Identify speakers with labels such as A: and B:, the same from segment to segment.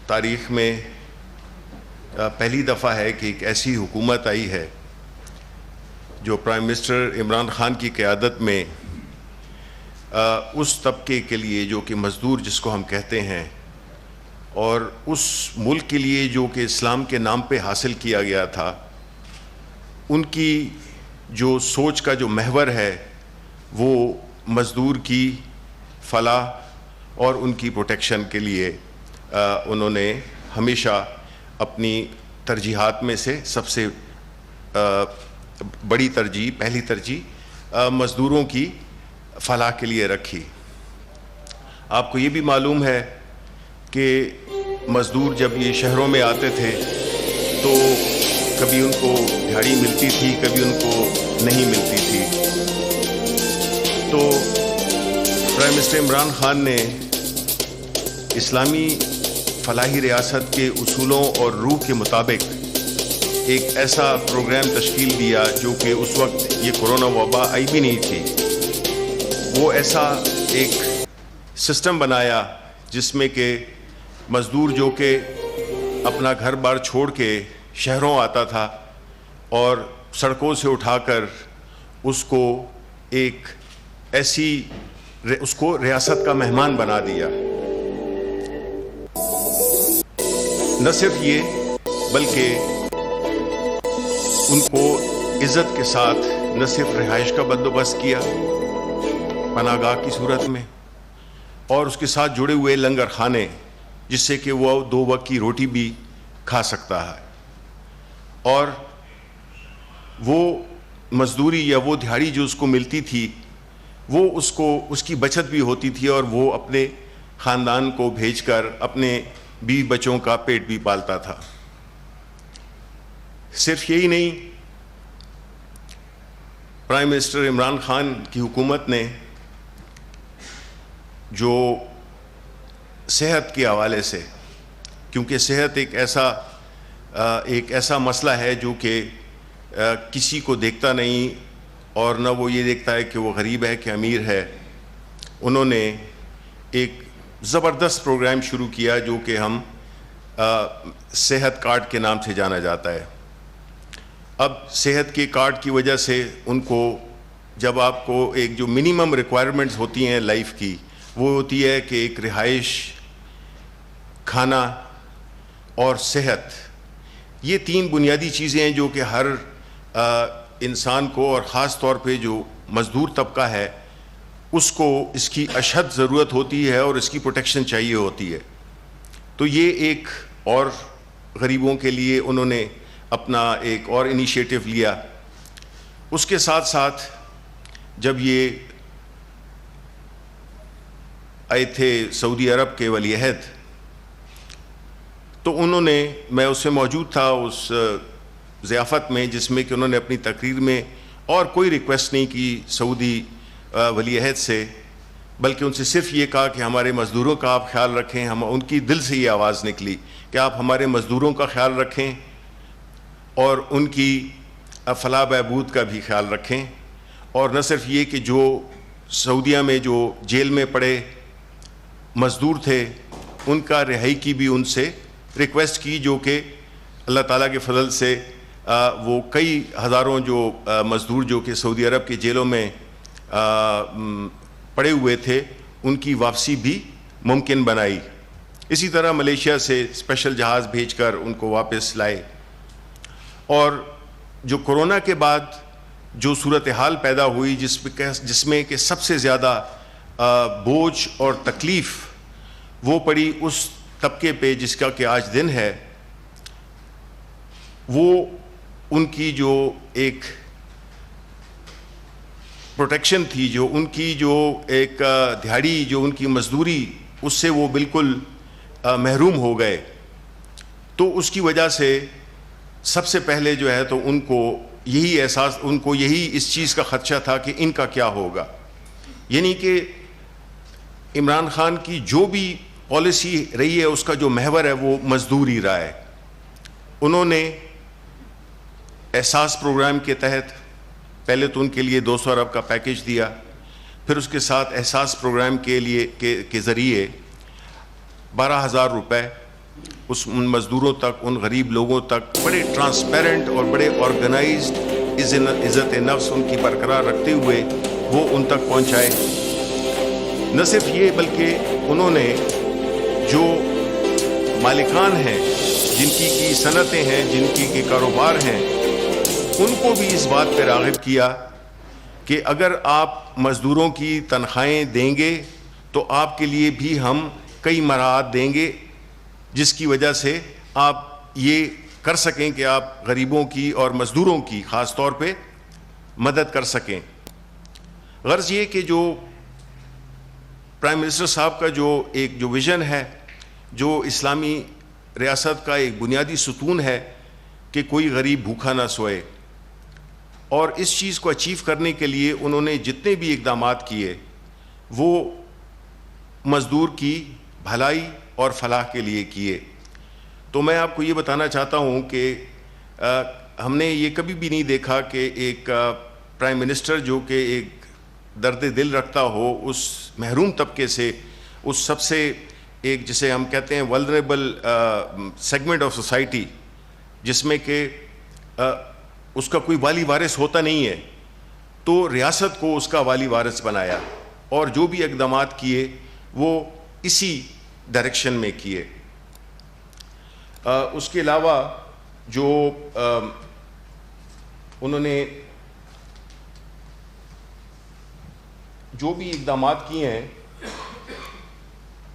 A: تاریخ میں پہلی دفعہ ہے کہ ایک ایسی حکومت آئی ہے جو پرائم منسٹر عمران خان کی قیادت میں اس طبقے کے لیے جو کہ مزدور جس کو ہم کہتے ہیں اور اس ملک کے لیے جو کہ اسلام کے نام پہ حاصل کیا گیا تھا، ان کی جو سوچ کا جو محور ہے وہ مزدور کی فلاح اور ان کی پروٹیکشن کے لیے انہوں نے ہمیشہ اپنی ترجیحات میں سے سب سے بڑی ترجیح، پہلی ترجیح مزدوروں کی فلاح کے لیے رکھی۔ آپ کو یہ بھی معلوم ہے کہ مزدور جب یہ شہروں میں آتے تھے تو کبھی ان کو دہاڑی ملتی تھی، کبھی ان کو نہیں ملتی تھی۔ تو پرائم منسٹر عمران خان نے اسلامی فلاحی ریاست کے اصولوں اور روح کے مطابق ایک ایسا پروگرام تشکیل دیا جو کہ اس وقت یہ کورونا وبا آئی بھی نہیں تھی۔ وہ ایسا ایک سسٹم بنایا جس میں کہ مزدور جو کہ اپنا گھر بار چھوڑ کے شہروں آتا تھا اور سڑکوں سے اٹھا کر اس کو ایک ایسی اس کو ریاست کا مہمان بنا دیا۔ نہ صرف یہ بلکہ ان کو عزت کے ساتھ نہ صرف رہائش کا بندوبست کیا پناہ گاہ کی صورت میں، اور اس کے ساتھ جڑے ہوئے لنگر خانے جس سے کہ وہ 2 وقت کی روٹی بھی کھا سکتا ہے، اور وہ مزدوری یا وہ دہاڑی جو اس کو ملتی تھی وہ اس کی بچت بھی ہوتی تھی اور وہ اپنے خاندان کو بھیج کر اپنے بیوی بچوں کا پیٹ بھی پالتا تھا۔ صرف یہی نہیں، پرائم منسٹر عمران خان کی حکومت نے جو صحت کے حوالے سے، کیونکہ صحت ایک ایسا مسئلہ ہے جو کہ کسی کو دیکھتا نہیں اور نہ وہ یہ دیکھتا ہے کہ وہ غریب ہے کہ امیر ہے، انہوں نے ایک زبردست پروگرام شروع کیا جو کہ ہم صحت کارڈ کے نام سے جانا جاتا ہے۔ اب صحت کے کارڈ کی وجہ سے ان کو جب آپ کو ایک جو منیمم ریکوائرمنٹس ہوتی ہیں لائف کی، وہ ہوتی ہے کہ ایک رہائش، کھانا اور صحت، یہ 3 بنیادی چیزیں ہیں جو کہ ہر انسان کو اور خاص طور پہ جو مزدور طبقہ ہے اس کو اس کی اشد ضرورت ہوتی ہے اور اس کی پروٹیکشن چاہیے ہوتی ہے۔ تو یہ ایک اور غریبوں کے لیے انہوں نے اپنا ایک اور انیشیٹو لیا۔ اس کے ساتھ ساتھ جب یہ آئے تھے سعودی عرب کے ولی عہد، تو انہوں نے، میں اس میں موجود تھا اس ضیافت میں جس میں کہ انہوں نے اپنی تقریر میں اور کوئی ریکویسٹ نہیں کی سعودی ولی عہد سے، بلکہ ان سے صرف یہ کہا کہ ہمارے مزدوروں کا آپ خیال رکھیں۔ ہم ان کی دل سے یہ آواز نکلی کہ آپ ہمارے مزدوروں کا خیال رکھیں اور ان کی فلاح بہبود کا بھی خیال رکھیں، اور نہ صرف یہ کہ جو سعودیہ میں جو جیل میں پڑے مزدور تھے ان کا رہائی کی بھی ان سے ریکویسٹ کی، جو کہ اللہ تعالیٰ کے فضل سے وہ کئی ہزاروں جو مزدور جو کہ سعودی عرب کے جیلوں میں پڑے ہوئے تھے ان کی واپسی بھی ممکن بنائی۔ اسی طرح ملیشیا سے اسپیشل جہاز بھیج کر ان کو واپس لائے۔ اور جو کورونا کے بعد جو صورتحال پیدا ہوئی جس میں کہ سب سے زیادہ بوجھ اور تکلیف وہ پڑی اس طبقے پہ جس کا کہ آج دن ہے، وہ ان کی جو ایک پروٹیکشن تھی، جو ان کی جو ایک دہاڑی، جو ان کی مزدوری، اس سے وہ بالکل محروم ہو گئے۔ تو اس کی وجہ سے سب سے پہلے جو ہے تو ان کو یہی احساس، ان کو یہی اس چیز کا خدشہ تھا کہ ان کا کیا ہوگا، یعنی کہ عمران خان کی جو بھی پالیسی رہی ہے اس کا جو محور ہے وہ مزدور ہی رہا ہے۔ انہوں نے احساس پروگرام کے تحت پہلے تو ان کے لیے 200 ارب کا پیکیج دیا، پھر اس کے ساتھ احساس پروگرام کے ذریعے 12,000 روپے ان مزدوروں تک، ان غریب لوگوں تک بڑے ٹرانسپیرنٹ اور بڑے آرگنائزڈ عزت نفس ان کی برقرار رکھتے ہوئے وہ ان تک پہنچائے۔ نہ صرف یہ بلکہ انہوں نے جو مالکان ہیں، جن کی صنعتیں ہیں، جن کی کاروبار ہیں، ان کو بھی اس بات پہ راغب کیا کہ اگر آپ مزدوروں کی تنخواہیں دیں گے تو آپ کے لیے بھی ہم کئی مراعات دیں گے، جس کی وجہ سے آپ یہ کر سکیں کہ آپ غریبوں کی اور مزدوروں کی خاص طور پہ مدد کر سکیں۔ غرض یہ کہ جو پرائم منسٹر صاحب کا جو ویژن ہے، جو اسلامی ریاست کا ایک بنیادی ستون ہے کہ کوئی غریب بھوکا نہ سوئے، اور اس چیز کو اچیو کرنے کے لیے انہوں نے جتنے بھی اقدامات کیے وہ مزدور کی بھلائی اور فلاح کے لیے کیے۔ تو میں آپ کو یہ بتانا چاہتا ہوں کہ ہم نے یہ کبھی بھی نہیں دیکھا کہ ایک پرائم منسٹر جو کہ ایک درد دل رکھتا ہو اس محروم طبقے سے، اس سب سے ایک جسے ہم کہتے ہیں ولنریبل سیگمنٹ آف سوسائٹی، جس میں کہ اس کا کوئی والی وارث ہوتا نہیں ہے، تو ریاست کو اس کا والی وارث بنایا، اور جو بھی اقدامات کیے وہ اسی ڈائریکشن میں کیے۔ اس کے علاوہ جو انہوں نے جو بھی اقدامات کیے ہیں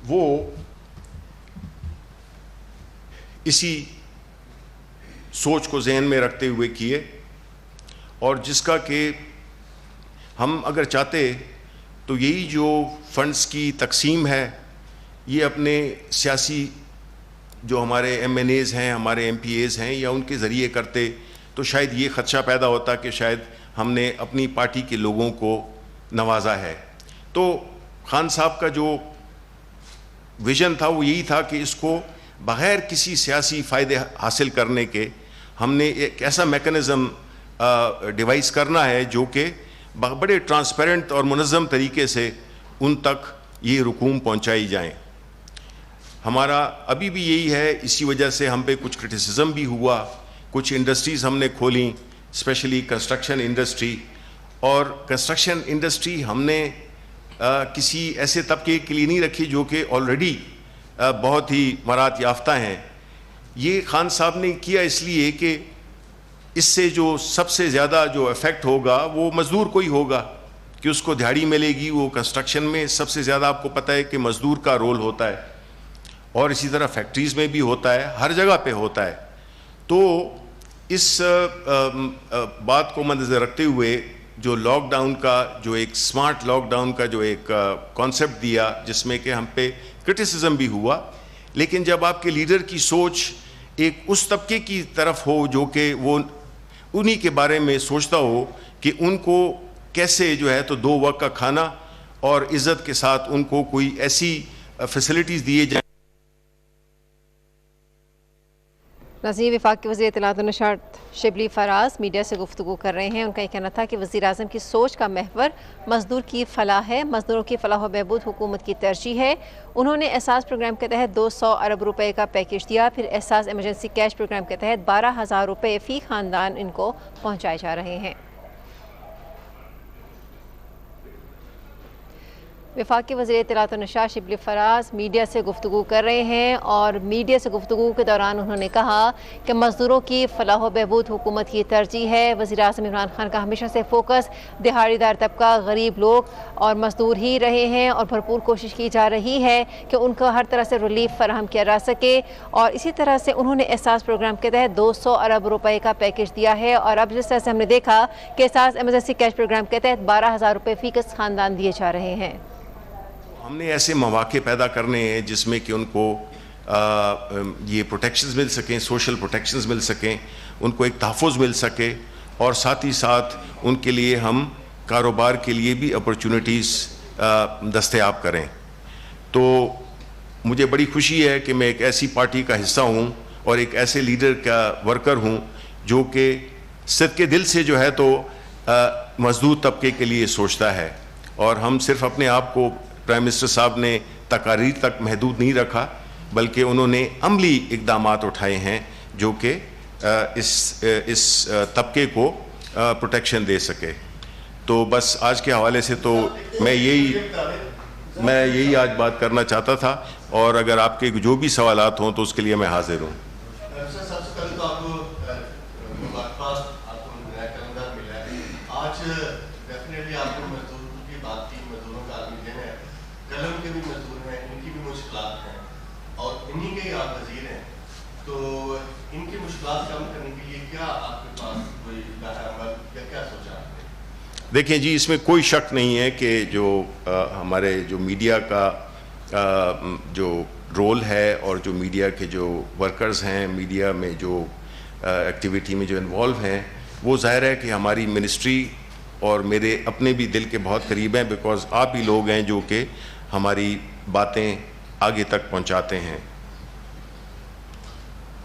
A: وہ اسی سوچ کو ذہن میں رکھتے ہوئے کیے، اور جس کا کہ ہم اگر چاہتے تو یہی جو فنڈز کی تقسیم ہے یہ اپنے سیاسی جو ہمارے ایم این ایز ہیں، ہمارے ایم پی ایز ہیں، یا ان کے ذریعے کرتے تو شاید یہ خدشہ پیدا ہوتا کہ شاید ہم نے اپنی پارٹی کے لوگوں کو نوازا ہے۔ تو خان صاحب کا جو ویژن تھا وہ یہی تھا کہ اس کو بغیر کسی سیاسی فائدے حاصل کرنے کے ہم نے ایک ایسا میکنزم ڈیوائس کرنا ہے جو کہ بڑے ٹرانسپیرنٹ اور منظم طریقے سے ان تک یہ رقوم پہنچائی جائیں۔ ہمارا ابھی بھی یہی ہے، اسی وجہ سے ہم پہ کچھ کرٹیسزم بھی ہوا، کچھ انڈسٹریز ہم نے کھولیں، اسپیشلی کنسٹرکشن انڈسٹری، اور کنسٹرکشن انڈسٹری ہم نے کسی ایسے طبقے کے لیے نہیں رکھی جو کہ آلریڈی بہت ہی مراعات یافتہ ہیں۔ یہ خان صاحب نے کیا اس لیے کہ اس سے جو سب سے زیادہ جو افیکٹ ہوگا وہ مزدور کو ہی ہوگا، کہ اس کو دہاڑی ملے گی۔ وہ کنسٹرکشن میں سب سے زیادہ آپ کو پتہ ہے کہ مزدور کا رول ہوتا ہے، اور اسی طرح فیکٹریز میں بھی ہوتا ہے، ہر جگہ پہ ہوتا ہے۔ تو اس بات کو مد نظر رکھتے ہوئے جو لاک ڈاؤن کا جو ایک سمارٹ لاک ڈاؤن کا جو ایک کانسیپٹ دیا، جس میں کہ ہم پہ کرٹیسزم بھی ہوا، لیکن جب آپ کے لیڈر کی سوچ ایک اس طبقے کی طرف ہو جو کہ وہ انہی کے بارے میں سوچتا ہو کہ ان کو کیسے جو ہے تو 2 وقت کا کھانا اور عزت کے ساتھ ان کو کوئی ایسی فیسلٹیز دیے جائیں۔
B: ناظرین، وفاق کے وزیر اطلاعات و نشریات شبلی فراز میڈیا سے گفتگو کر رہے ہیں۔ ان کا یہ کہنا تھا کہ وزیر اعظم کی سوچ کا محور مزدور کی فلاح ہے، مزدوروں کی فلاح و بہبود حکومت کی ترجیح ہے۔ انہوں نے احساس پروگرام کے تحت 200 ارب روپے کا پیکیج دیا، پھر احساس ایمرجنسی کیش پروگرام کے تحت 12,000 روپے فی خاندان ان کو پہنچائے جا رہے ہیں۔ وفاق کے وزیر اطلاعات و نشریات شبلی فراز میڈیا سے گفتگو کر رہے ہیں، اور میڈیا سے گفتگو کے دوران انہوں نے کہا کہ مزدوروں کی فلاح و بہبود حکومت کی ترجیح ہے۔ وزیر اعظم عمران خان کا ہمیشہ سے فوکس دہاڑی دار طبقہ، غریب لوگ اور مزدور ہی رہے ہیں، اور بھرپور کوشش کی جا رہی ہے کہ ان کو ہر طرح سے ریلیف فراہم کیا جا سکے۔ اور اسی طرح سے انہوں نے احساس پروگرام کے تحت 200 ارب روپے کا پیکیج دیا ہے، اور اب جس طرح سے ہم نے دیکھا کہ احساس ایمرجنسی کیش پروگرام کے تحت 12,000 روپے فی کس خاندان دیے جا رہے ہیں۔
A: ہم نے ایسے مواقع پیدا کرنے ہیں جس میں کہ ان کو یہ پروٹیکشنز مل سکیں، سوشل پروٹیکشنز مل سکیں، ان کو ایک تحفظ مل سکے، اور ساتھ ہی ساتھ ان کے لیے ہم کاروبار کے لیے بھی اپرچونٹیز دستیاب کریں۔ تو مجھے بڑی خوشی ہے کہ میں ایک ایسی پارٹی کا حصہ ہوں اور ایک ایسے لیڈر کا ورکر ہوں جو کہ صدقے دل سے جو ہے تو مزدور طبقے کے لیے سوچتا ہے، اور ہم صرف اپنے آپ کو پرائم منسٹر صاحب نے تقاریر تک محدود نہیں رکھا، بلکہ انہوں نے عملی اقدامات اٹھائے ہیں جو کہ اس طبقے کو پروٹیکشن دے سکے. تو بس آج کے حوالے سے تو میں یہی آج بات کرنا چاہتا تھا, اور اگر آپ کے جو بھی سوالات ہوں تو اس کے لیے میں حاضر ہوں.
C: سب سے پہلے تو آپ کو مبارکباد, آپ کو نیا کیلنڈر ملا ہے آج. ڈیفینیٹلی آپ کو مزدور کی بات کی, مزدوروں کا آدمی دن ہے, قلم کے بھی مزدور ہیں, ان کی بھی مشکلات ہیں, اور انہی کے آپ وزیر ہیں, تو ان کی مشکلات کم کرنے کے لیے کیا آپ کے پاس کوئی عمل یا کیا سوچا آپ نے؟
A: دیکھیں جی, اس میں کوئی شک نہیں ہے کہ جو ہمارے جو میڈیا کا جو رول ہے, اور جو میڈیا کے جو ورکرز ہیں, میڈیا میں جو ایکٹیویٹی میں جو انوالو ہیں, وہ ظاہر ہے کہ ہماری منسٹری اور میرے اپنے بھی دل کے بہت قریب ہیں, بیکاز آپ ہی لوگ ہیں جو کہ ہماری باتیں آگے تک پہنچاتے ہیں.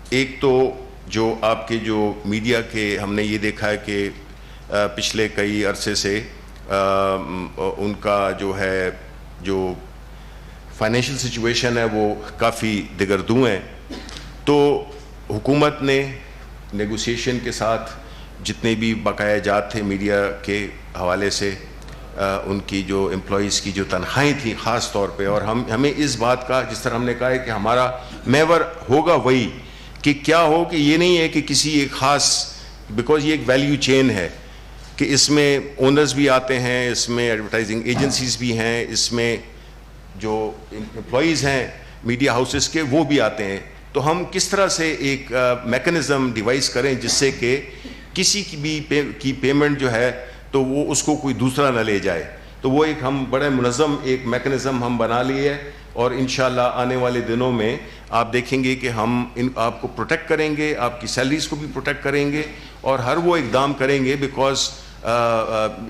A: ایک تو جو آپ کے جو میڈیا کے ہم نے یہ دیکھا ہے کہ پچھلے کئی عرصے سے ان کا جو ہے جو فائنینشیل سچویشن ہے وہ کافی دگردوں ہے. تو حکومت نے نیگوسیشن کے ساتھ جتنے بھی بقایا جات تھے میڈیا کے حوالے سے, ان کی جو امپلائیز کی جو تنخواہیں تھیں خاص طور پہ, اور ہمیں اس بات کا, جس طرح ہم نے کہا ہے کہ ہمارا محور ہوگا وہی کہ کیا ہو, کہ یہ نہیں ہے کہ کسی ایک خاص, بیکاز یہ ایک ویلیو چین ہے کہ اس میں اونرز بھی آتے ہیں, اس میں ایڈورٹائزنگ ایجنسیز بھی ہیں, اس میں جو امپلائیز ہیں میڈیا ہاؤسز کے وہ بھی آتے ہیں. تو ہم کس طرح سے ایک میکنزم ڈیوائس کریں جس سے کہ کسی کی بھی کی پیمنٹ جو ہے تو وہ اس کو کوئی دوسرا نہ لے جائے. تو وہ ایک ہم بڑے منظم ایک میکنزم ہم بنا لیے ہے, اور انشاءاللہ آنے والے دنوں میں آپ دیکھیں گے کہ ہم آپ کو پروٹیکٹ کریں گے, آپ کی سیلریز کو بھی پروٹیکٹ کریں گے, اور ہر وہ اقدام کریں گے, بیکاز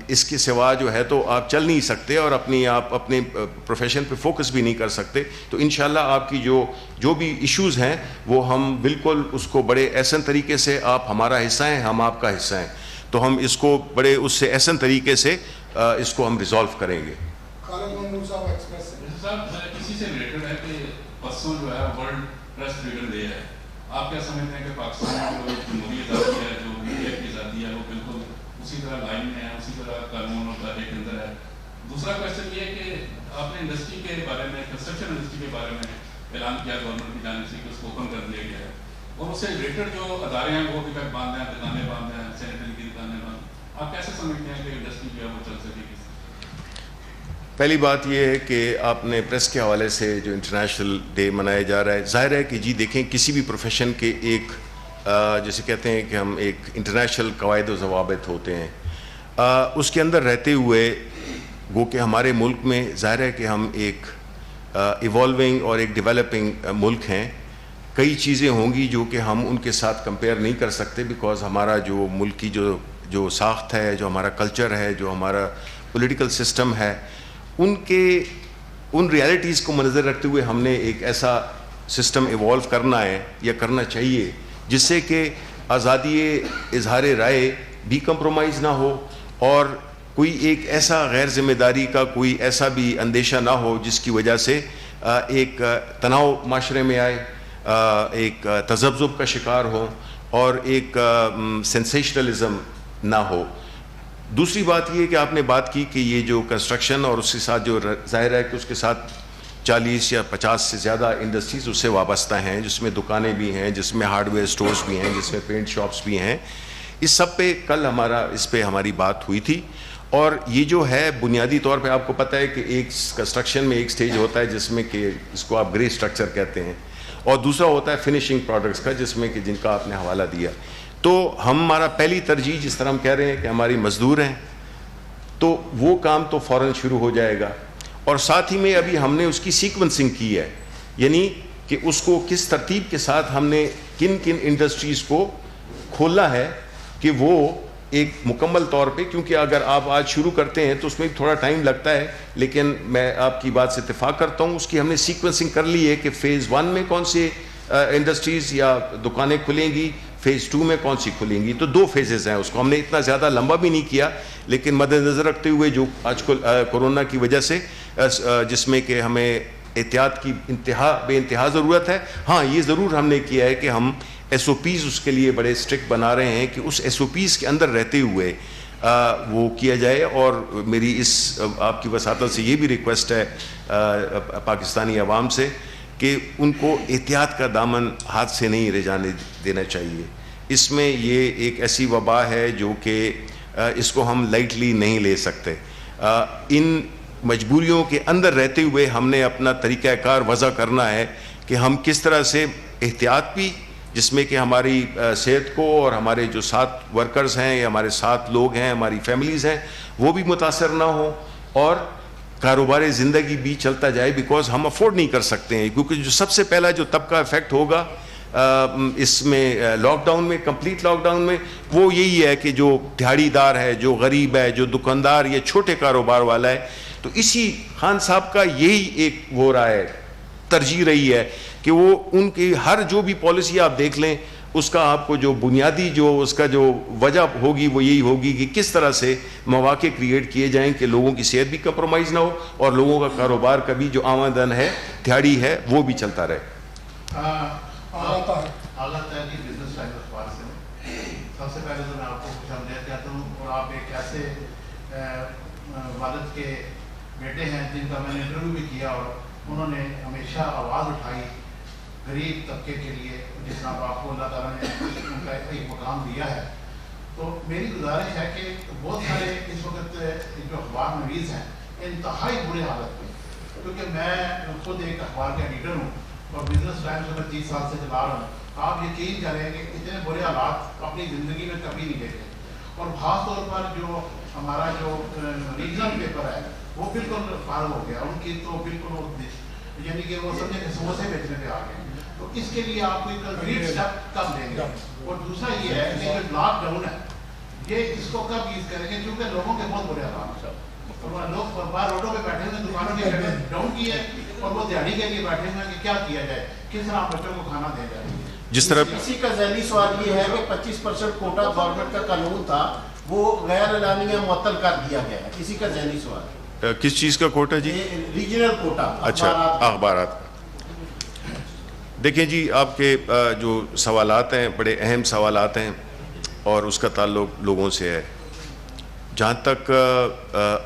A: اس کے سوا جو ہے تو آپ چل نہیں سکتے, اور آپ اپنے پروفیشن پہ فوکس بھی نہیں کر سکتے. تو انشاءاللہ آپ کی جو بھی ایشوز ہیں وہ ہم بالکل اس کو بڑے احسن طریقے سے, آپ ہمارا حصہ ہیں, ہم آپ کا حصہ ہیں, تو ہم اس کو بڑے اس سے احسن طریقے سے اس کو ہم ریزالو کریں گے.
D: صاحب اسی سے ریلیٹڈ ہے کہ پرسوں جو ہے ورلڈ پریس فریڈم ڈے ہے, آپ کیا سمجھتے ہیں کہ پاکستان میں جو جمہوری آزادی ہے, جو میڈیا کی آزادی ہے, وہ بالکل اسی طرح لائن میں ہے, اسی طرح قانون اور دائرے کے اندر ہے؟ دوسرا کوشچن یہ ہے کہ آپ نے انڈسٹری کے بارے میں, کنسٹرکشن انڈسٹری کے بارے میں اعلان کیا گورنمنٹ کی جانب سے کہ اس کو اوپن کر دیا گیا ہے, اور اس سے ریلیٹڈ جو ادارے ہیں وہ ابھی تک بند ہیں, دکانیں بند ہیں, سینیٹری کی دکانیں بند. آپ کیسے سمجھتے ہیں کہ انڈسٹری جو ہے وہ چل سکے گی؟
A: پہلی بات یہ ہے کہ آپ نے پریس کے حوالے سے جو انٹرنیشنل ڈے منایا جا رہا ہے, ظاہر ہے کہ جی دیکھیں کسی بھی پروفیشن کے ایک جیسے کہتے ہیں کہ ہم ایک انٹرنیشنل قواعد و ضوابط ہوتے ہیں, اس کے اندر رہتے ہوئے گو کہ ہمارے ملک میں ظاہر ہے کہ ہم ایک ایوالونگ اور ایک ڈیولپنگ ملک ہیں. کئی چیزیں ہوں گی جو کہ ہم ان کے ساتھ کمپیئر نہیں کر سکتے, بیکاز ہمارا جو ملک کی جو ساخت ہے, جو ہمارا کلچر ہے, جو ہمارا پولیٹیکل سسٹم ہے, ان ریالٹیز کو منظر رکھتے ہوئے ہم نے ایک ایسا سسٹم ایوالو کرنا ہے یا کرنا چاہیے جس سے کہ آزادی اظہار رائے بھی کمپرومائز نہ ہو, اور کوئی ایک ایسا غیر ذمہ داری کا کوئی ایسا بھی اندیشہ نہ ہو جس کی وجہ سے ایک تناؤ معاشرے میں آئے, ایک تذبذب کا شکار ہو, اور ایک سینسیشنلزم نہ ہو. دوسری بات یہ کہ آپ نے بات کی کہ یہ جو کنسٹرکشن اور اس کے ساتھ جو ظاہر ہے کہ اس کے ساتھ 40 یا 50 سے زیادہ انڈسٹریز اس سے وابستہ ہیں, جس میں دکانیں بھی ہیں, جس میں ہارڈ ویئر سٹورز بھی ہیں, جس میں پینٹ شاپس بھی ہیں. اس سب پہ کل اس پہ ہماری بات ہوئی تھی, اور یہ جو ہے بنیادی طور پہ آپ کو پتہ ہے کہ ایک کنسٹرکشن میں ایک سٹیج ہوتا ہے جس میں کہ اس کو آپ گرے سٹرکچر کہتے ہیں, اور دوسرا ہوتا ہے فنشنگ پروڈکٹس کا جس میں کہ جن کا آپ نے حوالہ دیا. تو ہمارا پہلی ترجیح جس طرح ہم کہہ رہے ہیں کہ ہماری مزدور ہیں, تو وہ کام تو فوراً شروع ہو جائے گا, اور ساتھ ہی میں ابھی ہم نے اس کی سیکوینسنگ کی ہے, یعنی کہ اس کو کس ترتیب کے ساتھ ہم نے کن انڈسٹریز کو کھولا ہے کہ وہ ایک مکمل طور پہ, کیونکہ اگر آپ آج شروع کرتے ہیں تو اس میں تھوڑا ٹائم لگتا ہے, لیکن میں آپ کی بات سے اتفاق کرتا ہوں, اس کی ہم نے سیکوینسنگ کر لی ہے کہ فیز 1 میں کون سے انڈسٹریز یا دکانیں کھلیں گی, فیز 2 میں کون سی کھلیں گی. تو 2 فیزز ہیں, اس کو ہم نے اتنا زیادہ لمبا بھی نہیں کیا, لیکن مد نظر رکھتے ہوئے جو آج کل کورونا کی وجہ سے جس میں کہ ہمیں احتیاط کی بے انتہا ضرورت ہے. ہاں یہ ضرور ہم نے کیا ہے کہ ہم ایس او پیز اس کے لیے بڑے اسٹرکٹ بنا رہے ہیں کہ اس ایس او پیز کے اندر رہتے ہوئے وہ کیا جائے. اور میری اس آپ کی وساطت سے یہ بھی ریکویسٹ ہے پاکستانی عوام سے کہ ان کو احتیاط کا دامن ہاتھ سے نہیں رہ جانے دینا چاہیے. اس میں یہ ایک ایسی وبا ہے جو کہ اس کو ہم لائٹلی نہیں لے سکتے. ان مجبوریوں کے اندر رہتے ہوئے ہم نے اپنا طریقہ کار وضع کرنا ہے کہ ہم کس طرح سے احتیاط بھی، جس میں کہ ہماری صحت کو اور ہمارے جو ساتھ ورکرز ہیں یا ہمارے ساتھ لوگ ہیں، ہماری فیملیز ہیں، وہ بھی متاثر نہ ہوں اور کاروبار زندگی بھی چلتا جائے. بیکاز ہم افورڈ نہیں کر سکتے ہیں، کیونکہ جو سب سے پہلا جو طبقہ افیکٹ ہوگا اس میں لاک ڈاؤن میں، کمپلیٹ لاک ڈاؤن میں، وہ یہی ہے کہ جو دیہڑی دار ہے، جو غریب ہے، جو دکاندار یا چھوٹے کاروبار والا ہے. تو اسی خان صاحب کا یہی ایک وہ رہا ہے، ترجیح رہی ہے کہ وہ ان کی ہر جو بھی پالیسی آپ دیکھ لیں اس کا آپ کو جو بنیادی جو اس کا جو وجہ ہوگی وہ یہی ہوگی کہ کس طرح سے مواقع کریٹ کیے جائیں کہ لوگوں کی صحت بھی کمپرومائز نہ ہو اور لوگوں کا کاروبار کا بھی جو آمدن ہے، دیہڑی ہے، وہ بھی چلتا رہے.
E: اعلیٰ تعلیمی بزنس ٹائم اخبار سے سب سے پہلے تو میں آپ کو خوش آمدید کہتا ہوں. اور آپ ایک ایسے والد کے بیٹے ہیں جن کا میں نے انٹرویو بھی کیا اور انہوں نے ہمیشہ آواز اٹھائی غریب طبقے کے لیے، جس طرح آپ کو اللہ تعالیٰ نے ان کا ایک مقام دیا ہے. تو میری گزارش ہے کہ بہت سارے اس وقت جو اخبار نویس ہیں انتہائی برے حالت میں، کیونکہ میں خود ایک اخبار کا ایڈیٹر ہوں اور بزنس ٹائمز میں 30 سال سے چلا رہا ہوں. آپ یقین کریں کہ اتنے برے حالات اپنی زندگی میں کبھی نہیں دیکھے. اور خاص طور پر جو ہمارا جو ریجنل پیپر ہے وہ بالکل فارغ ہو گیا، ان کی تو بالکل یعنی کہ وہ سمجھے کہ سموسے بیچنے پہ آ گئے. تو اس کے لیے آپ کو ایک کنکریٹ اسٹیپ کب دیں گے؟ اور دوسرا یہ ہے کہ جو لاک ڈاؤن ہے یہ اس کو کب یوز کریں گے؟ کیونکہ لوگوں کے بہت برے حالات ہیں، لوگ باہر روڈوں پہ بیٹھے ہوئے، دکانوں کے ڈاؤن کی ہے اور وہ دیہڑی کے لیے بیٹھے ہوئے کہ کیا کیا جائے، کس طرح بچوں کو کھانا دیا جائے.
A: جس طرح
F: اسی کا ذہنی سوال یہ ہے کہ 25% کوٹا گورنمنٹ کا قانون تھا وہ غیر اعلانیہ معطل کر دیا گیا ہے. اسی کا ذہنی سوال
A: کس چیز کا کوٹا جی؟
F: Regional quota.
A: اچھا، اخبارات. دیکھیں جی، آپ کے جو سوالات ہیں بڑے اہم سوالات ہیں اور اس کا تعلق لوگوں سے ہے. جہاں تک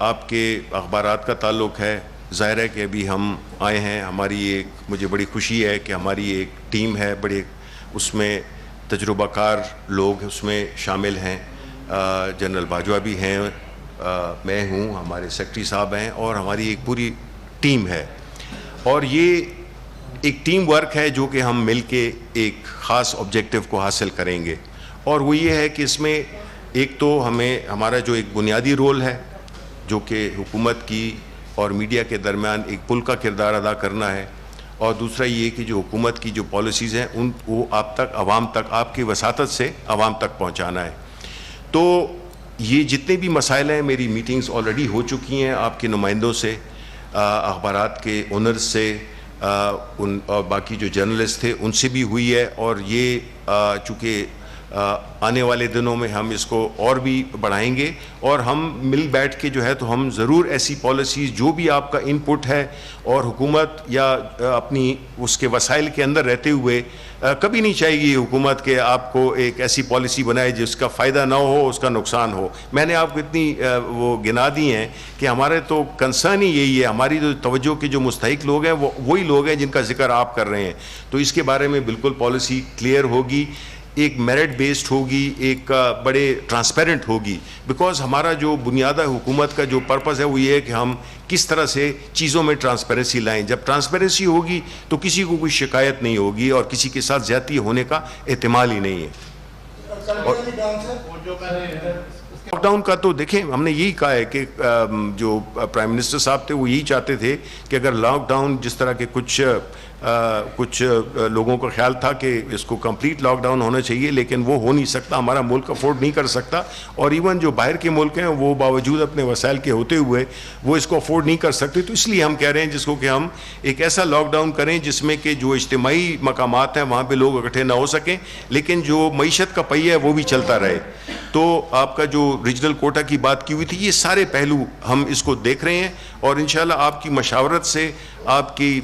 A: آپ کے اخبارات کا تعلق ہے، ظاہر ہے کہ ابھی ہم آئے ہیں، ہماری ایک مجھے بڑی خوشی ہے کہ ہماری ایک ٹیم ہے، بڑے اس میں تجربہ کار لوگ اس میں شامل ہیں. جنرل باجوہ بھی ہیں، میں ہوں، ہمارے سیکرٹری صاحب ہیں اور ہماری ایک پوری ٹیم ہے. اور یہ ایک ٹیم ورک ہے جو کہ ہم مل کے ایک خاص آبجیکٹو کو حاصل کریں گے. اور وہ یہ ہے کہ اس میں ایک تو ہمارا جو ایک بنیادی رول ہے جو کہ حکومت کی اور میڈیا کے درمیان ایک پل کا کردار ادا کرنا ہے، اور دوسرا یہ کہ جو حکومت کی جو پالیسیز ہیں ان وہ آپ تک، عوام تک، آپ کی وساطت سے عوام تک پہنچانا ہے. تو یہ جتنے بھی مسائل ہیں، میری میٹنگز آلریڈی ہو چکی ہیں آپ کے نمائندوں سے، اخبارات کے اونرز سے، اور باقی جو جرنلسٹ تھے ان سے بھی ہوئی ہے. اور یہ چونکہ آنے والے دنوں میں ہم اس کو اور بھی بڑھائیں گے اور ہم مل بیٹھ کے جو ہے تو ہم ضرور ایسی پالیسیز جو بھی آپ کا ان پٹ ہے، اور حکومت یا اپنی اس کے وسائل کے اندر رہتے ہوئے کبھی نہیں چاہے گی حکومت کہ آپ کو ایک ایسی پالیسی بنائے جس کا فائدہ نہ ہو، اس کا نقصان ہو. میں نے آپ کو اتنی وہ گنا دی ہیں کہ ہمارے تو کنسرن ہی یہی ہے، ہماری جو توجہ کے جو مستحق لوگ ہیں وہ وہی لوگ ہیں جن کا ذکر آپ کر رہے ہیں. تو اس کے بارے میں بالکل پالیسی کلیئر ہوگی، ایک میرٹ بیسڈ ہوگی، ایک بڑے ٹرانسپیرنٹ ہوگی. بیکاز ہمارا جو بنیادہ حکومت کا جو پرپز ہے وہ یہ ہے کہ ہم کس طرح سے چیزوں میں ٹرانسپیرنسی لائیں. جب ٹرانسپیرنسی ہوگی تو کسی کو کوئی شکایت نہیں ہوگی اور کسی کے ساتھ زیادتی ہونے کا احتمال ہی نہیں ہے. لاک ڈاؤن کا تو دیکھیں ہم نے یہی کہا ہے کہ جو پرائم منسٹر صاحب تھے وہ یہی چاہتے تھے کہ اگر لاک ڈاؤن جس طرح کے کچھ لوگوں کا خیال تھا کہ اس کو کمپلیٹ لاک ڈاؤن ہونا چاہیے، لیکن وہ ہو نہیں سکتا، ہمارا ملک افورڈ نہیں کر سکتا. اور ایون جو باہر کے ملک ہیں وہ باوجود اپنے وسائل کے ہوتے ہوئے وہ اس کو افورڈ نہیں کر سکتے. تو اس لیے ہم کہہ رہے ہیں جس کو کہ ہم ایک ایسا لاک ڈاؤن کریں جس میں کہ جو اجتماعی مقامات ہیں وہاں پہ لوگ اکٹھے نہ ہو سکیں، لیکن جو معیشت کا پہیہ ہے وہ بھی چلتا رہے. تو آپ کا جو ریجنل کوٹا کی بات کی ہوئی تھی، یہ سارے پہلو ہم اس کو دیکھ رہے ہیں اور انشاءاللہ آپ کی مشاورت سے، آپ کی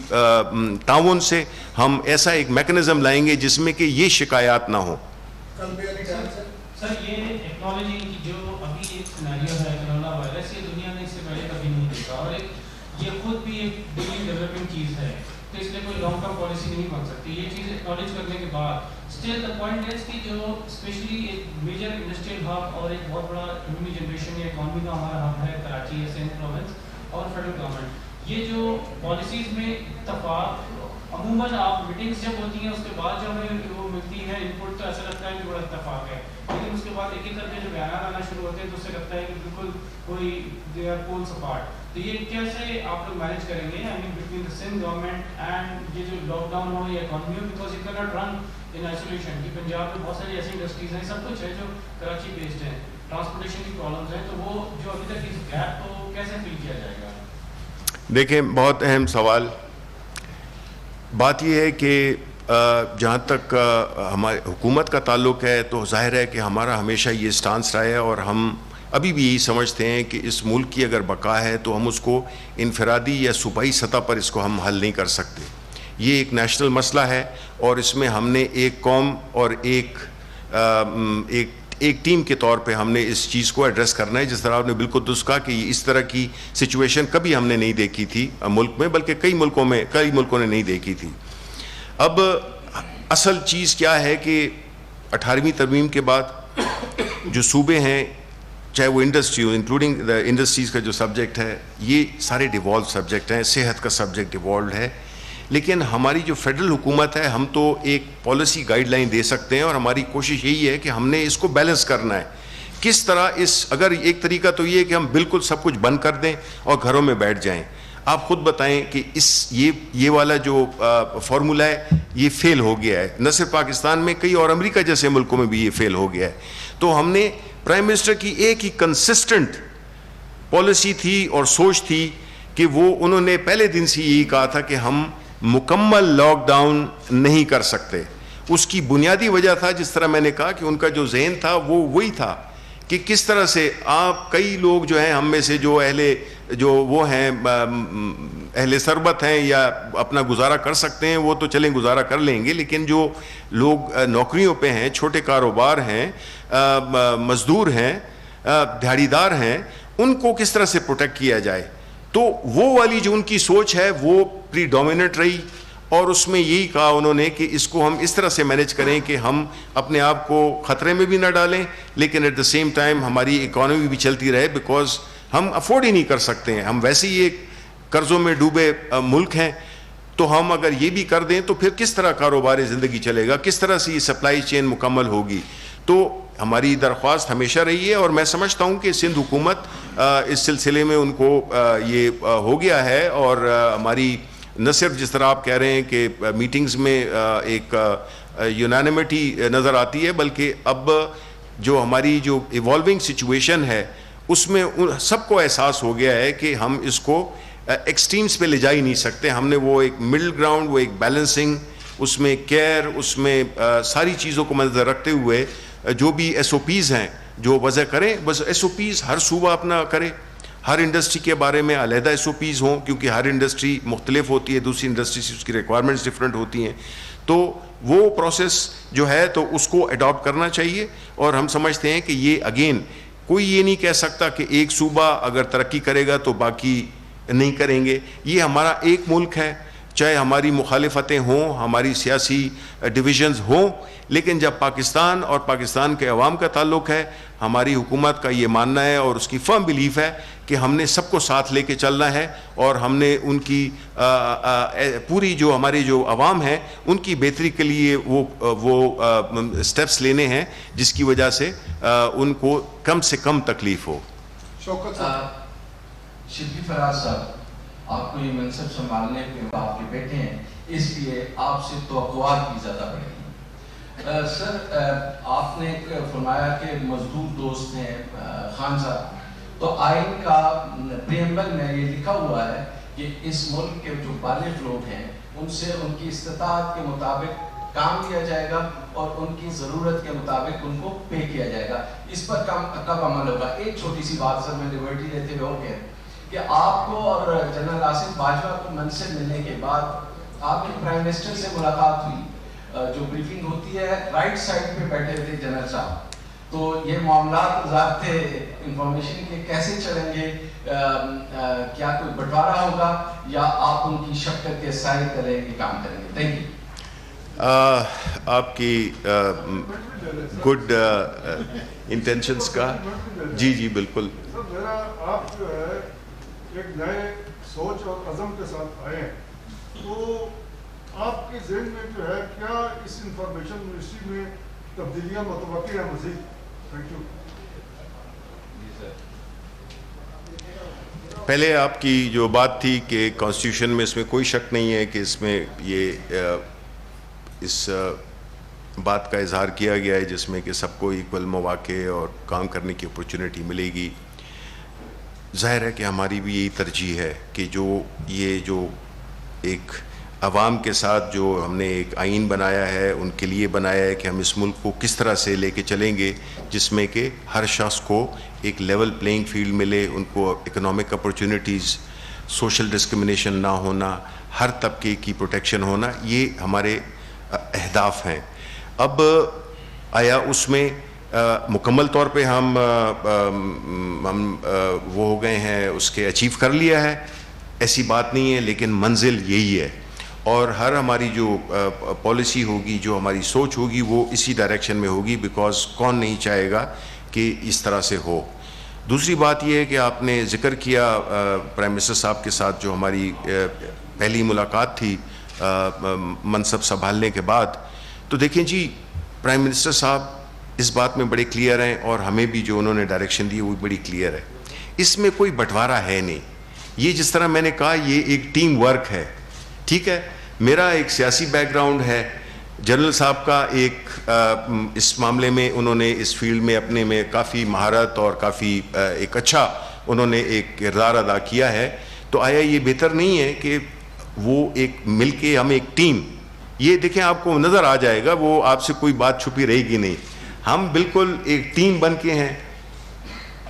A: تعاون سے ہم ایسا ایک میکنزم لائیں گے جس میں کہ یہ شکایات نہ ہوں۔
G: سر یہ ٹیکنالوجی کی جو ابھی ایک سیناریو ہے کرونا وائرس، یہ دنیا نے اس سے پہلے کبھی نہیں دیکھا اور یہ خود بھی ایک بڑی ڈیولپنگ چیز ہے، تو اس لیے کوئی لانگ ٹرم پالیسی نہیں بن سکتی۔ یہ چیز ایکنالج کرنے کے بعد اسٹل دا پوائنٹ از کہ جو اسپیشلی ایک میجر انڈسٹریل ہب اور ایک بہت بڑا ریونیو جنریشن یا اکانومی کا ہمارا ہب ہے کراچی یا سندھ پروونس اور فیڈرل گورنمنٹ، یہ جو پالیسیز میں اتفاق عموماً آپ میٹنگس جب ہوتی ہیں اس کے بعد جو ہمیں وہ ملتی ہے ان پٹ، تو ایسا لگتا ہے کہ بڑا اتفاق ہے، لیکن اس کے بعد ایک ایک کر کے جو بیانات آنا شروع ہوتے ہیں تو اس سے لگتا ہے کہ بالکل کوئی دے آر پولس اپارٹ۔ تو یہ کیسے آپ لوگ مینیج کریں گے I mean between the Sindh government and یہ جو لاک ڈاؤن ہو یا اکانومی ہو، because you can not run in isolation کہ پنجاب میں بہت ساری ایسی انڈسٹریز ہیں، سب کچھ ہے جو کراچی بیسڈ ہیں، ٹرانسپورٹیشن کی پرابلمس ہیں، تو وہ جو ابھی تک اس گیپ کو کیسے فل کیا جائے گا؟
A: دیکھیں بہت اہم سوال۔ بات یہ ہے کہ جہاں تک ہماری حکومت کا تعلق ہے تو ظاہر ہے کہ ہمارا ہمیشہ یہ سٹانس رہا ہے اور ہم ابھی بھی یہی سمجھتے ہیں کہ اس ملک کی اگر بقا ہے تو ہم اس کو انفرادی یا صوبائی سطح پر اس کو ہم حل نہیں کر سکتے۔ یہ ایک نیشنل مسئلہ ہے اور اس میں ہم نے ایک قوم اور ایک ٹیم کے طور پہ ہم نے اس چیز کو ایڈریس کرنا ہے۔ جس طرح آپ نے بالکل درست کہا کہ اس طرح کی سچویشن کبھی ہم نے نہیں دیکھی تھی ملک میں، بلکہ کئی ملکوں نے نہیں دیکھی تھی۔ اب اصل چیز کیا ہے کہ 18ویں ترمیم کے بعد جو صوبے ہیں، چاہے وہ industry who, including the industries کا جو سبجیکٹ ہے، یہ سارے ڈیوالو سبجیکٹ ہیں، صحت کا سبجیکٹ ڈیوالوڈ ہے، لیکن ہماری جو فیڈرل حکومت ہے ہم تو ایک پالیسی گائیڈ لائن دے سکتے ہیں اور ہماری کوشش یہی ہے کہ ہم نے اس کو بیلنس کرنا ہے۔ کس طرح اگر ایک طریقہ تو یہ ہے کہ ہم بالکل سب کچھ بند کر دیں اور گھروں میں بیٹھ جائیں۔ آپ خود بتائیں کہ یہ والا جو فارمولا ہے یہ فیل ہو گیا ہے، نہ صرف پاکستان میں، کئی اور امریکہ جیسے ملکوں میں بھی یہ فیل ہو گیا ہے۔ تو ہم نے پرائم منسٹر کی ایک ہی کنسسٹنٹ پالیسی تھی اور سوچ تھی کہ انہوں نے پہلے دن سے یہی کہا تھا کہ ہم مکمل لاک ڈاؤن نہیں کر سکتے۔ اس کی بنیادی وجہ تھا، جس طرح میں نے کہا کہ ان کا جو ذہن تھا وہ وہی تھا کہ کس طرح سے آپ کئی لوگ جو ہیں ہم میں سے جو اہل ثروت ہیں یا اپنا گزارا کر سکتے ہیں وہ تو چلیں گزارا کر لیں گے، لیکن جو لوگ نوکریوں پہ ہیں، چھوٹے کاروبار ہیں، مزدور ہیں، دہاڑی دار ہیں، ان کو کس طرح سے پروٹیکٹ کیا جائے۔ تو وہ والی جو ان کی سوچ ہے وہ پری ڈومیننٹ رہی اور اس میں یہی کہا انہوں نے کہ اس کو ہم اس طرح سے مینیج کریں کہ ہم اپنے آپ کو خطرے میں بھی نہ ڈالیں، لیکن ایٹ دا سیم ٹائم ہماری اکانومی بھی چلتی رہے، بیکاز ہم افورڈ ہی نہیں کر سکتے ہیں، ہم ویسے ہی ایک قرضوں میں ڈوبے ملک ہیں، تو ہم اگر یہ بھی کر دیں تو پھر کس طرح کاروبار زندگی چلے گا، کس طرح سے یہ سپلائی چین مکمل ہوگی۔ تو ہماری درخواست ہمیشہ رہی ہے اور میں سمجھتا ہوں کہ سندھ حکومت اس سلسلے میں ان کو یہ ہو گیا ہے، اور ہماری نہ صرف جس طرح آپ کہہ رہے ہیں کہ میٹنگز میں ایک یونانیمٹی نظر آتی ہے، بلکہ اب جو ہماری جو ایوالونگ سچویشن ہے اس میں سب کو احساس ہو گیا ہے کہ ہم اس کو ایکسٹریمز پہ لے جا ہی نہیں سکتے۔ ہم نے وہ ایک مڈل گراؤنڈ، وہ ایک بیلنسنگ، اس میں کیئر، اس میں ساری چیزوں کو مد نظر رکھتے ہوئے جو بھی ایس او پیز ہیں جو وضع کریں، بس ایس او پیز ہر صوبہ اپنا کرے، ہر انڈسٹری کے بارے میں علیحدہ ایس او پیز ہوں، کیونکہ ہر انڈسٹری مختلف ہوتی ہے، دوسری انڈسٹری سے اس کی ریکوائرمنٹس ڈفرینٹ ہوتی ہیں، تو وہ پروسیس جو ہے تو اس کو اڈاپٹ کرنا چاہیے۔ اور ہم سمجھتے ہیں کہ یہ اگین کوئی یہ نہیں کہہ سکتا کہ ایک صوبہ اگر ترقی کرے گا تو باقی نہیں کریں گے۔ یہ ہمارا ایک ملک ہے، چاہے ہماری مخالفتیں ہوں، ہماری سیاسی ڈویژنز ہوں، لیکن جب پاکستان اور پاکستان کے عوام کا تعلق ہے، ہماری حکومت کا یہ ماننا ہے اور اس کی فرم بلیف ہے کہ ہم نے سب کو ساتھ لے کے چلنا ہے، اور ہم نے ان کی پوری جو ہماری جو عوام ہیں ان کی بہتری کے لیے وہ سٹیپس لینے ہیں جس کی وجہ سے ان کو کم سے کم تکلیف ہو۔
H: شبلی فراز صاحب، آپ کو یہ منصب سنبھالنے کے آپ کے بیٹے ہیں، اس لیے آپ سے توقعات بھی زیادہ بڑھیں گی۔ سر، آپ نے فرمایا کہ مزدور دوست ہیں خان صاحب، تو آئین کا پریمبل میں یہ لکھا ہوا ہے کہ اس ملک کے جو بالغ لوگ ہیں ان سے ان کی استطاعت کے مطابق کام دیا جائے گا اور ان کی ضرورت کے مطابق ان کو پے کیا جائے گا. اس پر کب عمل ہوگا؟ ایک چھوٹی سی بات سر میں لیبرٹی لیتے ہوئے اور کہ آپ کو اور جنرل آصف باجوہ کو منصب ملنے کے بعد آپ کی پرائم منسٹر سے ملاقات ہوئی. جو بریفنگ ہوتی ہے رائٹ سائڈ پہ بیٹھے تھے جنرل صاحب, تو یہ معاملات ضابطے انفارمیشن کے کیسے چلیں گے؟ کیا کوئی بٹوارا ہوگا یا آپ ان کی شفقت کے سائے تلے کے کام کریں گے؟ Thank you.
A: آپ کی گڈ انٹینشنس کا جی بالکل.
I: سر میرا آپ جو ہے ایک نئے سوچ اور عزم کے ساتھ آئے ہیں, تو آپ کے ذہن میں جو ہے کیا اس انفارمیشن منسٹری میں تبدیلیاں متوقع ہیں مزید؟ Thank you.
A: پہلے آپ کی جو بات تھی کہ کانسٹیٹیوشن میں اس میں کوئی شک نہیں ہے کہ اس میں یہ اس بات کا اظہار کیا گیا ہے جس میں کہ سب کو ایکول مواقع اور کام کرنے کی اپرچونٹی ملے گی. ظاہر ہے کہ ہماری بھی یہی ترجیح ہے کہ یہ جو ایک عوام کے ساتھ جو ہم نے ایک آئین بنایا ہے ان کے لیے بنایا ہے کہ ہم اس ملک کو کس طرح سے لے کے چلیں گے جس میں کہ ہر شخص کو ایک لیول پلینگ فیلڈ ملے, ان کو اکنامک اپرچونٹیز, سوشل ڈسکرمنیشن نہ ہونا, ہر طبقے کی پروٹیکشن ہونا, یہ ہمارے اہداف ہیں. اب آیا اس میں مکمل طور پہ ہم وہ ہو گئے ہیں, اس کے اچیو کر لیا ہے, ایسی بات نہیں ہے, لیکن منزل یہی ہے اور ہر ہماری جو پالیسی ہوگی, جو ہماری سوچ ہوگی وہ اسی ڈائریکشن میں ہوگی, بیکاز کون نہیں چاہے گا کہ اس طرح سے ہو. دوسری بات یہ ہے کہ آپ نے ذکر کیا پرائم منسٹر صاحب کے ساتھ جو ہماری پہلی ملاقات تھی منصب سنبھالنے کے بعد, تو دیکھیں جی پرائم منسٹر صاحب اس بات میں بڑے کلیئر ہیں اور ہمیں بھی جو انہوں نے ڈائریکشن دی وہ بڑی کلیئر ہے. اس میں کوئی بٹوارا ہے نہیں. یہ جس طرح میں نے کہا یہ ایک ٹیم ورک ہے, ٹھیک ہے. میرا ایک سیاسی بیک گراؤنڈ ہے, جنرل صاحب کا ایک اس معاملے میں انہوں نے اس فیلڈ میں اپنے میں کافی مہارت اور کافی ایک اچھا انہوں نے ایک کردار ادا کیا ہے. تو آیا یہ بہتر نہیں ہے کہ وہ ایک مل کے ہم ایک ٹیم, یہ دیکھیں آپ کو نظر آ جائے گا, وہ آپ سے کوئی بات چھپی رہے گی نہیں. ہم بالکل ایک ٹیم بن کے ہیں,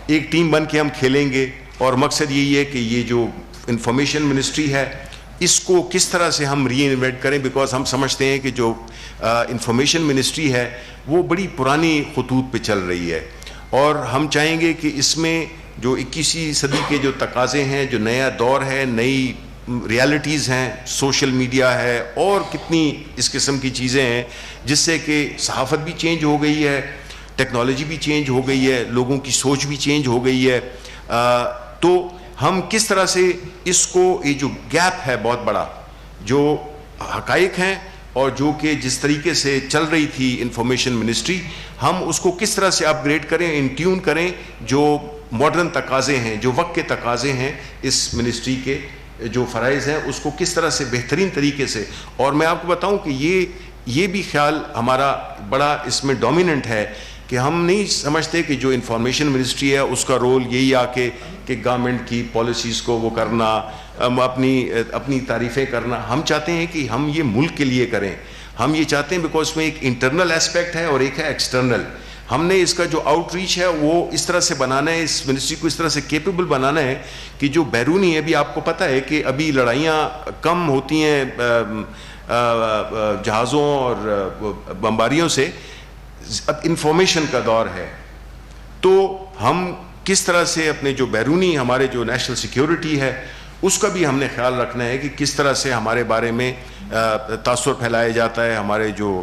A: ایک ٹیم بن کے ہم کھیلیں گے اور مقصد یہی ہے کہ یہ جو انفارمیشن منسٹری ہے اس کو کس طرح سے ہم ری انوینٹ کریں, بیکاز ہم سمجھتے ہیں کہ جو انفارمیشن منسٹری ہے وہ بڑی پرانی خطوط پہ چل رہی ہے اور ہم چاہیں گے کہ اس میں جو 21ویں صدی کے جو تقاضے ہیں, جو نیا دور ہے, نئی ریالٹیز ہیں, سوشل میڈیا ہے اور کتنی اس قسم کی چیزیں ہیں جس سے کہ صحافت بھی چینج ہو گئی ہے, ٹیکنالوجی بھی چینج ہو گئی ہے, لوگوں کی سوچ بھی چینج ہو گئی ہے. تو ہم کس طرح سے اس کو, یہ جو گیپ ہے بہت بڑا, جو حقائق ہیں اور جو کہ جس طریقے سے چل رہی تھی انفارمیشن منسٹری, ہم اس کو کس طرح سے اپ گریڈ کریں, ان ٹیون کریں جو ماڈرن تقاضے ہیں, جو وقت کے تقاضے ہیں اس منسٹری کے جو فرائض ہیں, اس کو کس طرح سے بہترین طریقے سے. اور میں آپ کو بتاؤں کہ یہ بھی خیال ہمارا بڑا اس میں ڈومیننٹ ہے کہ ہم نہیں سمجھتے کہ جو انفارمیشن منسٹری ہے اس کا رول یہی آ کے کہ گورنمنٹ کی پالیسیز کو وہ کرنا, اپنی تعریفیں کرنا. ہم چاہتے ہیں کہ ہم یہ ملک کے لیے کریں. ہم یہ چاہتے ہیں بیکاز اس میں ایک انٹرنل اسپیکٹ ہے اور ایک ہے ایکسٹرنل. ہم نے اس کا جو آؤٹ ریچ ہے وہ اس طرح سے بنانا ہے, اس منسٹری کو اس طرح سے کیپیبل بنانا ہے کہ جو بیرونی ہے, ابھی آپ کو پتہ ہے کہ ابھی لڑائیاں کم ہوتی ہیں جہازوں اور بمباریوں سے, اب انفارمیشن کا دور ہے. تو ہم کس طرح سے اپنے جو بیرونی ہمارے جو نیشنل سیکیورٹی ہے اس کا بھی ہم نے خیال رکھنا ہے کہ کس طرح سے ہمارے بارے میں تاثر پھیلایا جاتا ہے. ہمارے جو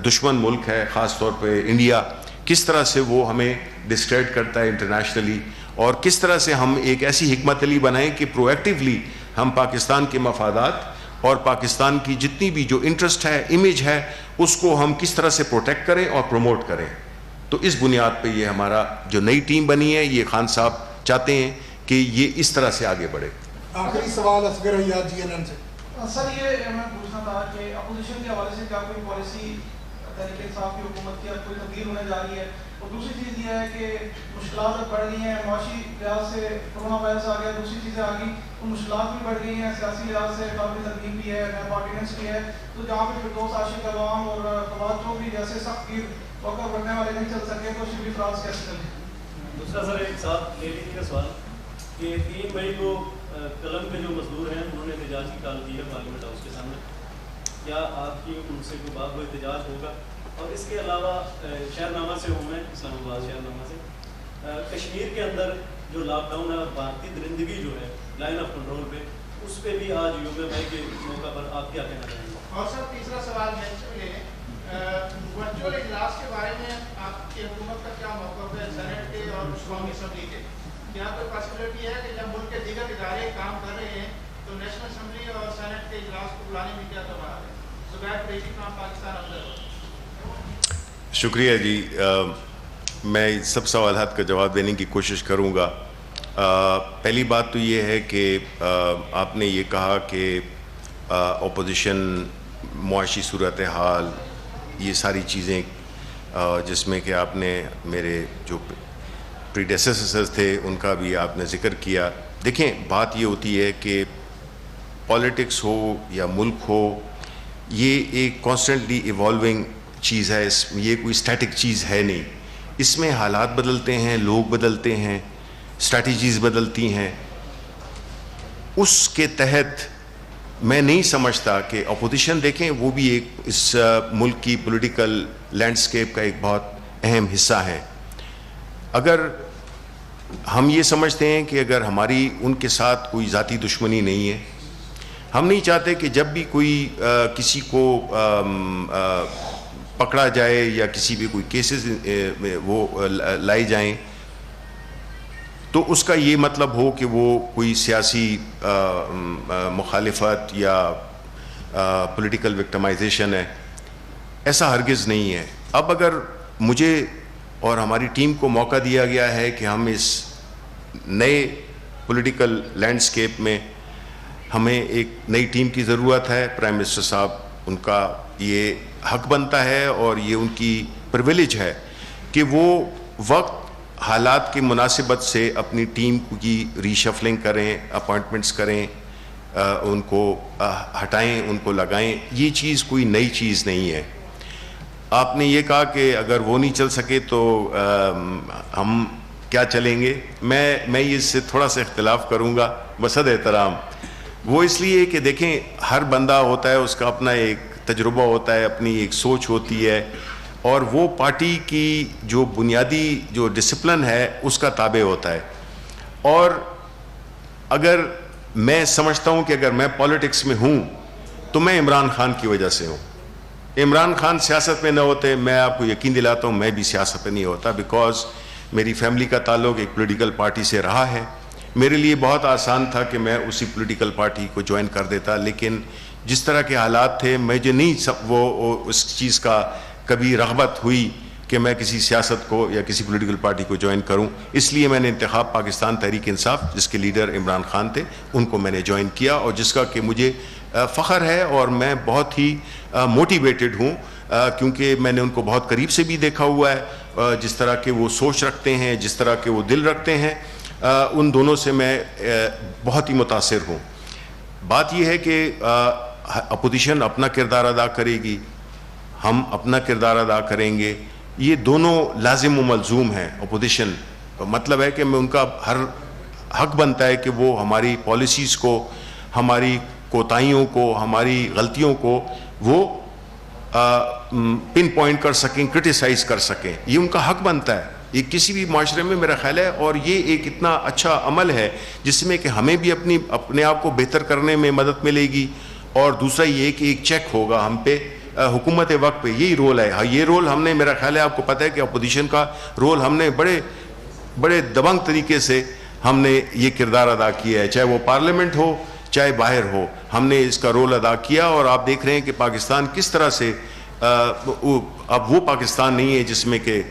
A: دشمن ملک ہے خاص طور پہ انڈیا, کس طرح سے وہ ہمیں ڈسکریڈ کرتا ہے انٹرنیشنلی, اور کس طرح سے ہم ایک ایسی حکمت عملی بنائیں کہ پرو ایکٹیولی ہم پاکستان کے مفادات اور پاکستان کی جتنی بھی جو انٹرسٹ ہے, امیج ہے, اس کو ہم کس طرح سے پروٹیکٹ کریں اور پروموٹ کریں. تو اس بنیاد پہ یہ ہمارا جو نئی ٹیم بنی ہے, یہ خان صاحب چاہتے ہیں کہ یہ اس طرح سے آگے بڑھے.
J: آخری سوال اصغر حیات جی این این سے.
K: سر یہ میں پوچھنا تھا کہ اپوزیشن کے حوالے سے کیا کوئی پالیسی تحریک انصاف کی حکومت کی اب کوئی تبدیل ہونے جا رہی ہے. اور دوسری چیز یہ ہے کہ مشکلات اب بڑھ گئی ہیں, معاشی لحاظ سے کورونا وائرس آ گیا, دوسری چیزیں آ گئی, تو مشکلات بھی بڑھ گئی ہیں, سیاسی لحاظ سے قابل ترغیب بھی ہے, نیب آرڈیننس بھی ہے. تو جہاں پہ فردوس عاشق عوام اور توجہ بھی جیسے سخت گیر وقت بڑھنے والے نہیں چل سکے, تو شبلی فراز کیسے چلے؟
L: دوسرا سر ایک ساتھ لے لیجیے کا سوال کہ 3 مئی کو قلم کے جو مزدور ہیں انہوں نے احتجاج کی کال دی ہے پارلیمنٹ ہاؤس کے سامنے, کیا آپ کی ان سے کوئی بات و احتجاج ہوگا؟ اور اس کے علاوہ شہرنامہ سے ہوں میں, اسلام آباد شہرنامہ سے, کشمیر کے اندر جو لاک ڈاؤن ہے, بھارتی درندگی جو ہے لائن آف کنٹرول پہ, اس پہ بھی آج یوم مئی کے موقع پر آپ کیا کہنا چاہیں گے؟
F: اور سر تیسرا سوال ورچوئل اجلاس کے بارے میں آپ کی حکومت کا کیا موقف ہے سینٹ کے اور قومی اسمبلی کے؟ کیا کوئی پاسبلٹی ہے کہ جب ملک کے دیگر ادارے کام کر رہے ہیں تو نیشنل اسمبلی اور سینٹ کے اجلاس کو بلانے میں کیا سوال ہے؟ زبیر قریشی فرام پاکستان افضل.
A: شکریہ جی, میں سب سوالات کا جواب دینے کی کوشش کروں گا. پہلی بات تو یہ ہے کہ آپ نے یہ کہا کہ اپوزیشن, معاشی صورتحال, یہ ساری چیزیں جس میں کہ آپ نے میرے جو پریڈیسیسرز تھے ان کا بھی آپ نے ذکر کیا. دیکھیں بات یہ ہوتی ہے کہ پالیٹکس ہو یا ملک ہو, یہ ایک کانسٹنٹلی ایوالونگ چیز ہے, یہ کوئی اسٹیٹک چیز ہے نہیں. اس میں حالات بدلتے ہیں, لوگ بدلتے ہیں, اسٹریٹجیز بدلتی ہیں. اس کے تحت میں نہیں سمجھتا کہ اپوزیشن, دیکھیں وہ بھی ایک اس ملک کی پولیٹیکل لینڈسکیپ کا ایک بہت اہم حصہ ہے. اگر ہم یہ سمجھتے ہیں کہ اگر ہماری ان کے ساتھ کوئی ذاتی دشمنی نہیں ہے, ہم نہیں چاہتے کہ جب بھی کوئی کسی کو پکڑا جائے یا کسی بھی کوئی کیسز وہ لائے جائیں تو اس کا یہ مطلب ہو کہ وہ کوئی سیاسی مخالفت یا پولیٹیکل وکٹمائزیشن ہے. ایسا ہرگز نہیں ہے. اب اگر مجھے اور ہماری ٹیم کو موقع دیا گیا ہے کہ ہم اس نئے پولیٹیکل لینڈسکیپ میں, ہمیں ایک نئی ٹیم کی ضرورت ہے, پرائم منسٹر صاحب ان کا یہ حق بنتا ہے اور یہ ان کی پرویلیج ہے کہ وہ وقت حالات کی مناسبت سے اپنی ٹیم کی ری شفلنگ کریں, اپوائنٹمنٹس کریں, ان کو ہٹائیں, ان کو لگائیں. یہ چیز کوئی نئی چیز نہیں ہے. آپ نے یہ کہا کہ اگر وہ نہیں چل سکے تو ہم کیا چلیں گے. میں اس سے تھوڑا سا اختلاف کروں گا بصد احترام. وہ اس لیے کہ دیکھیں ہر بندہ ہوتا ہے, اس کا اپنا ایک تجربہ ہوتا ہے, اپنی ایک سوچ ہوتی ہے, اور وہ پارٹی کی جو بنیادی جو ڈسپلن ہے اس کا تابع ہوتا ہے. اور اگر میں سمجھتا ہوں کہ اگر میں پالیٹکس میں ہوں تو میں عمران خان کی وجہ سے ہوں. عمران خان سیاست میں نہ ہوتے, میں آپ کو یقین دلاتا ہوں میں بھی سیاست میں نہیں ہوتا, بیکاز میری فیملی کا تعلق ایک پولیٹیکل پارٹی سے رہا ہے. میرے لیے بہت آسان تھا کہ میں اسی پولیٹیکل پارٹی کو جوائن کر دیتا, لیکن جس طرح کے حالات تھے مجھے نہیں وہ اس چیز کا کبھی رغبت ہوئی کہ میں کسی سیاست کو یا کسی پولیٹیکل پارٹی کو جوائن کروں. اس لیے میں نے انتخاب پاکستان تحریک انصاف, جس کے لیڈر عمران خان تھے, ان کو میں نے جوائن کیا, اور جس کا کہ مجھے فخر ہے اور میں بہت ہی موٹیویٹڈ ہوں, کیونکہ میں نے ان کو بہت قریب سے بھی دیکھا ہوا ہے, جس طرح کہ وہ سوچ رکھتے ہیں, جس طرح کہ وہ دل رکھتے ہیں, ان دونوں سے میں بہت ہی متاثر ہوں. بات یہ ہے کہ اپوزیشن اپنا کردار ادا کرے گی, ہم اپنا کردار ادا کریں گے, یہ دونوں لازم و ملزوم ہیں. اپوزیشن مطلب ہے کہ میں ان کا ہر حق بنتا ہے کہ وہ ہماری پالیسیز کو, ہماری کوتاہیوں کو, ہماری غلطیوں کو وہ پن پوائنٹ کر سکیں, کرٹیسائز کر سکیں. یہ ان کا حق بنتا ہے, یہ کسی بھی معاشرے میں میرا خیال ہے. اور یہ ایک اتنا اچھا عمل ہے جس میں کہ ہمیں بھی اپنے آپ کو بہتر کرنے میں مدد ملے گی, اور دوسرا یہ کہ ایک چیک ہوگا ہم پہ حکومت وقت پہ. یہی رول ہے. یہ رول ہم نے, میرا خیال ہے آپ کو پتہ ہے کہ اپوزیشن کا رول ہم نے بڑے دبنگ طریقے سے ہم نے یہ کردار ادا کیا ہے, چاہے وہ پارلیمنٹ ہو چاہے باہر ہو, ہم نے اس کا رول ادا کیا. اور آپ دیکھ رہے ہیں کہ پاکستان کس طرح سے اب وہ پاکستان نہیں ہے جس میں کہ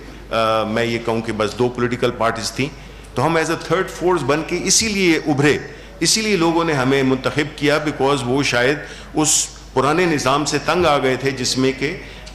A: میں یہ کہوں کہ بس 2 پولیٹیکل پارٹیز تھیں, تو ہم ایز اے تھرڈ فورس بن کے اسی لیے ابھرے, اسی لیے لوگوں نے ہمیں منتخب کیا, بیکاز وہ شاید اس پرانے نظام سے تنگ آ گئے تھے جس میں کہ